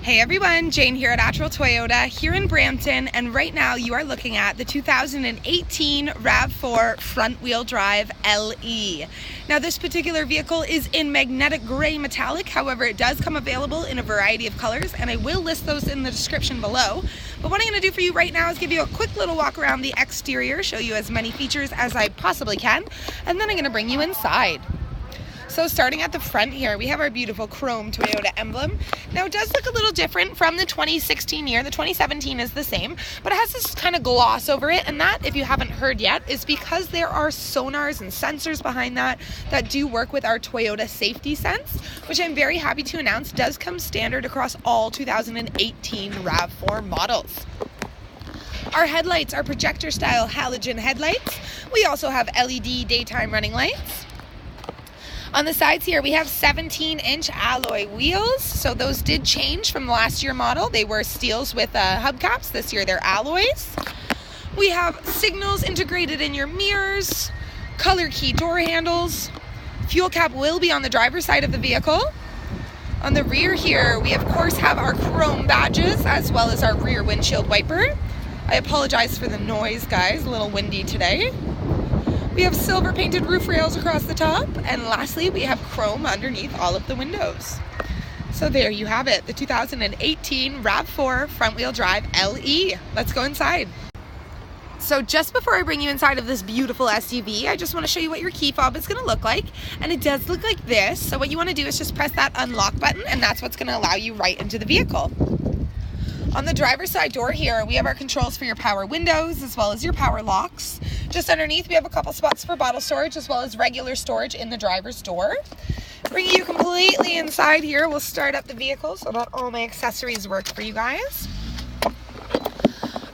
Hey everyone, Jane here at Attrell Toyota here in Brampton, and right now you are looking at the 2018 RAV4 front-wheel drive LE. Now this particular vehicle is in magnetic gray metallic, however it does come available in a variety of colors, and I will list those in the description below. But what I'm going to do for you right now is give you a quick little walk around the exterior, show you as many features as I possibly can, and then I'm going to bring you inside. So starting at the front here, we have our beautiful chrome Toyota emblem. Now it does look a little different from the 2016 year. The 2017 is the same, but it has this kind of gloss over it, and that, if you haven't heard yet, is because there are sonars and sensors behind that do work with our Toyota Safety Sense, which I'm very happy to announce does come standard across all 2018 RAV4 models. Our headlights are projector style halogen headlights. We also have LED daytime running lights. On the sides here, we have 17-inch alloy wheels. So those did change from the last year model. They were steels with hubcaps. This year they're alloys. We have signals integrated in your mirrors, color key door handles. Fuel cap will be on the driver's side of the vehicle. On the rear here, we of course have our chrome badges as well as our rear windshield wiper. I apologize for the noise, guys. A little windy today. We have silver painted roof rails across the top, and lastly we have chrome underneath all of the windows. So there you have it, the 2018 RAV4 front wheel drive LE. Let's go inside. So just before I bring you inside of this beautiful SUV, I just want to show you what your key fob is going to look like, and it does look like this. So what you want to do is just press that unlock button, and that's what's going to allow you right into the vehicle. On the driver's side door here, we have our controls for your power windows as well as your power locks. Just underneath, we have a couple spots for bottle storage as well as regular storage in the driver's door. Bringing you completely inside here, we'll start up the vehicle so that all my accessories work for you guys.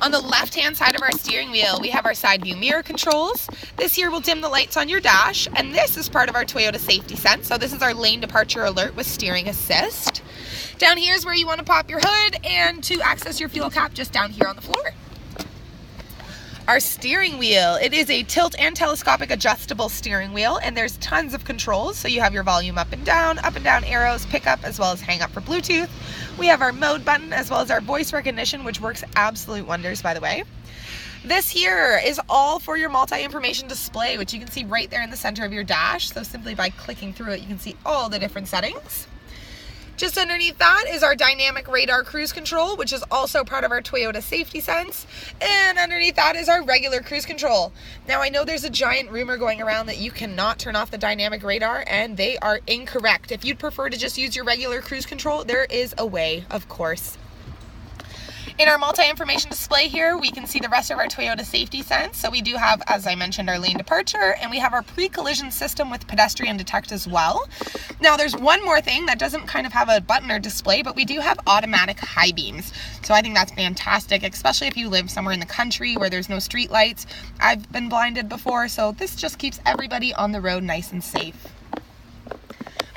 On the left-hand side of our steering wheel, we have our side view mirror controls. This here will dim the lights on your dash, and this is part of our Toyota Safety Sense. So this is our lane departure alert with steering assist. Down here is where you want to pop your hood, and to access your fuel cap, just down here on the floor. Our steering wheel, it is a tilt and telescopic adjustable steering wheel, and there's tons of controls. So you have your volume up and down arrows, pickup, as well as hang up for Bluetooth. We have our mode button as well as our voice recognition, which works absolute wonders, by the way. This here is all for your multi-information display, which you can see right there in the center of your dash. So simply by clicking through it, you can see all the different settings. Just underneath that is our dynamic radar cruise control, which is also part of our Toyota Safety Sense. And underneath that is our regular cruise control. Now I know there's a giant rumor going around that you cannot turn off the dynamic radar, and they are incorrect. If you'd prefer to just use your regular cruise control, there is a way, of course. In our multi-information display here, we can see the rest of our Toyota Safety Sense. So we do have, as I mentioned, our lane departure, and we have our pre-collision system with pedestrian detect as well. Now there's one more thing that doesn't kind of have a button or display, but we do have automatic high beams. So I think that's fantastic, especially if you live somewhere in the country where there's no street lights. I've been blinded before, so this just keeps everybody on the road nice and safe.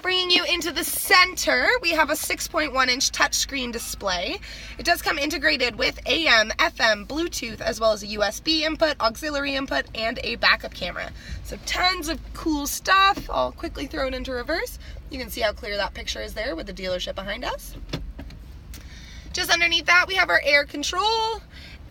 Bringing you into the center, we have a 6.1-inch touchscreen display. It does come integrated with AM, FM, Bluetooth, as well as a USB input, auxiliary input, and a backup camera. So tons of cool stuff. I'll quickly throw it into reverse. You can see how clear that picture is there with the dealership behind us. Just underneath that, we have our air control.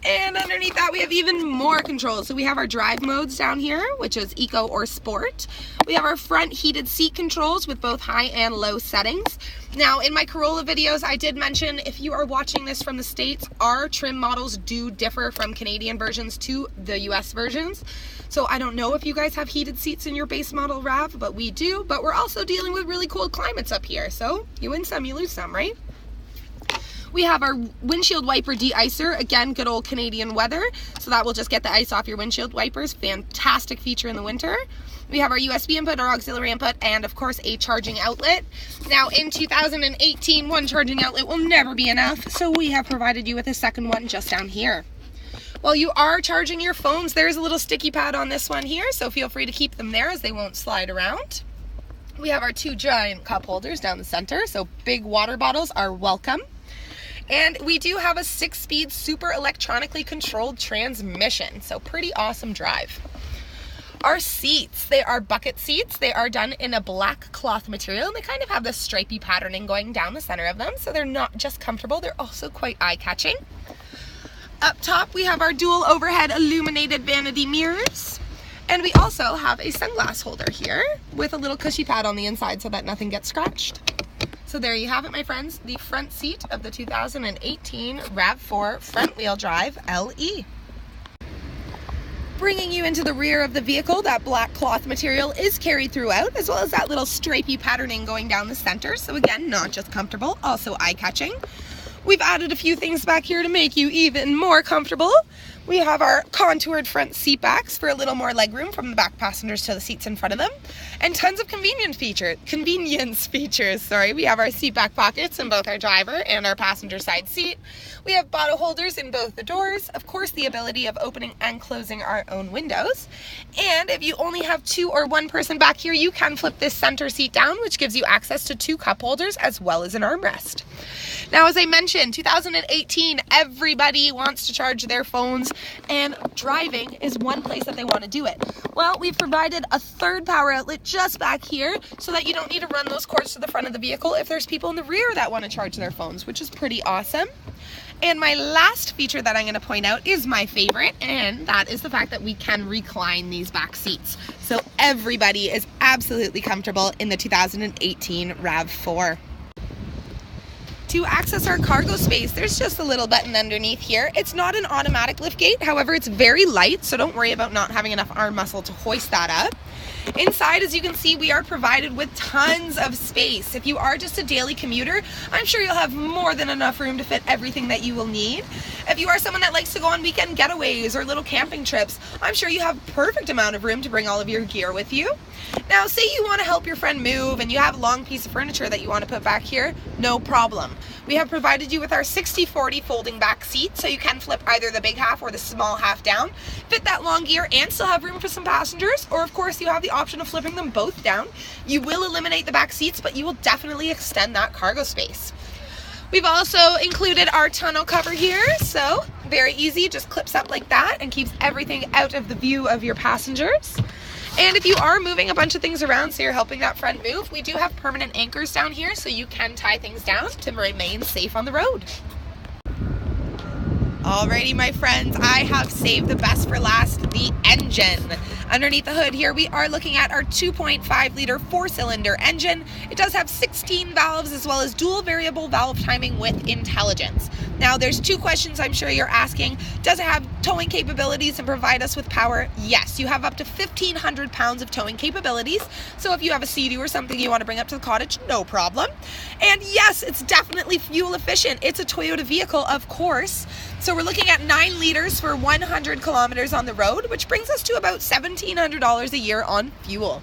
And underneath that, we have even more controls. So we have our drive modes down here, which is Eco or Sport. We have our front heated seat controls with both high and low settings. Now, in my Corolla videos, I did mention if you are watching this from the States, our trim models do differ from Canadian versions to the US versions. So I don't know if you guys have heated seats in your base model RAV, but we do. But we're also dealing with really cold climates up here. So you win some, you lose some, right? We have our windshield wiper de-icer, again, good old Canadian weather, so that will just get the ice off your windshield wipers. Fantastic feature in the winter. We have our USB input, our auxiliary input, and of course a charging outlet. Now in 2018, one charging outlet will never be enough, so we have provided you with a second one just down here. While you are charging your phones, there's a little sticky pad on this one here, so feel free to keep them there as they won't slide around. We have our two giant cup holders down the center, so big water bottles are welcome. And we do have a 6-speed super electronically controlled transmission, so pretty awesome drive. Our seats, they are bucket seats. They are done in a black cloth material, and they kind of have this stripy patterning going down the center of them, so they're not just comfortable, they're also quite eye-catching. Up top, we have our dual overhead illuminated vanity mirrors, and we also have a sunglass holder here with a little cushy pad on the inside so that nothing gets scratched. So there you have it, my friends, the front seat of the 2018 RAV4 front-wheel drive LE. Bringing you into the rear of the vehicle, that black cloth material is carried throughout, as well as that little stripy patterning going down the center. So again, not just comfortable, also eye-catching. We've added a few things back here to make you even more comfortable. We have our contoured front seat backs for a little more legroom from the back passengers to the seats in front of them, and tons of convenience features. We have our seat back pockets in both our driver and our passenger side seat. We have bottle holders in both the doors, of course the ability of opening and closing our own windows. And if you only have two or one person back here, you can flip this center seat down, which gives you access to two cup holders as well as an armrest. Now, as I mentioned, 2018, everybody wants to charge their phones, and driving is one place that they want to do it. Well, we've provided a third power outlet just back here so that you don't need to run those cords to the front of the vehicle if there's people in the rear that want to charge their phones, which is pretty awesome. And my last feature that I'm going to point out is my favorite, and that is the fact that we can recline these back seats. So everybody is absolutely comfortable in the 2018 RAV4. To access our cargo space, there's just a little button underneath here. It's not an automatic liftgate, however, it's very light, so don't worry about not having enough arm muscle to hoist that up. Inside, as you can see, we are provided with tons of space. If you are just a daily commuter, I'm sure you'll have more than enough room to fit everything that you will need. If you are someone that likes to go on weekend getaways or little camping trips, I'm sure you have perfect amount of room to bring all of your gear with you. Now, say you want to help your friend move and you have a long piece of furniture that you want to put back here, no problem. We have provided you with our 60/40 folding back seat, so you can flip either the big half or the small half down, fit that long gear and still have room for some passengers, or of course you have the option of flipping them both down. You will eliminate the back seats, but you will definitely extend that cargo space. We've also included our tonneau cover here, so very easy, just clips up like that and keeps everything out of the view of your passengers. And if you are moving a bunch of things around, so you're helping that friend move, we do have permanent anchors down here so you can tie things down to remain safe on the road. Alrighty, my friends, I have saved the best for last, the engine. Underneath the hood here, we are looking at our 2.5 liter 4-cylinder engine. It does have 16 valves as well as dual variable valve timing with intelligence. Now, there's two questions I'm sure you're asking. Does it have towing capabilities and provide us with power? Yes, you have up to 1,500 pounds of towing capabilities. So if you have a Sea-Doo or something you want to bring up to the cottage, no problem. And yes, it's definitely fuel efficient. It's a Toyota vehicle, of course. So we're looking at 9 liters for 100 kilometers on the road, which brings us to about $1,700 a year on fuel.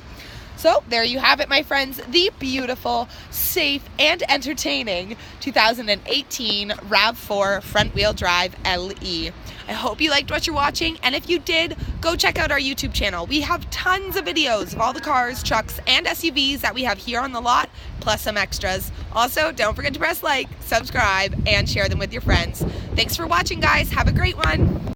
So there you have it, my friends, the beautiful, safe, and entertaining 2018 RAV4 front-wheel drive LE. I hope you liked what you're watching, and if you did, go check out our YouTube channel. We have tons of videos of all the cars, trucks, and SUVs that we have here on the lot, plus some extras. Also, don't forget to press like, subscribe, and share them with your friends. Thanks for watching, guys. Have a great one.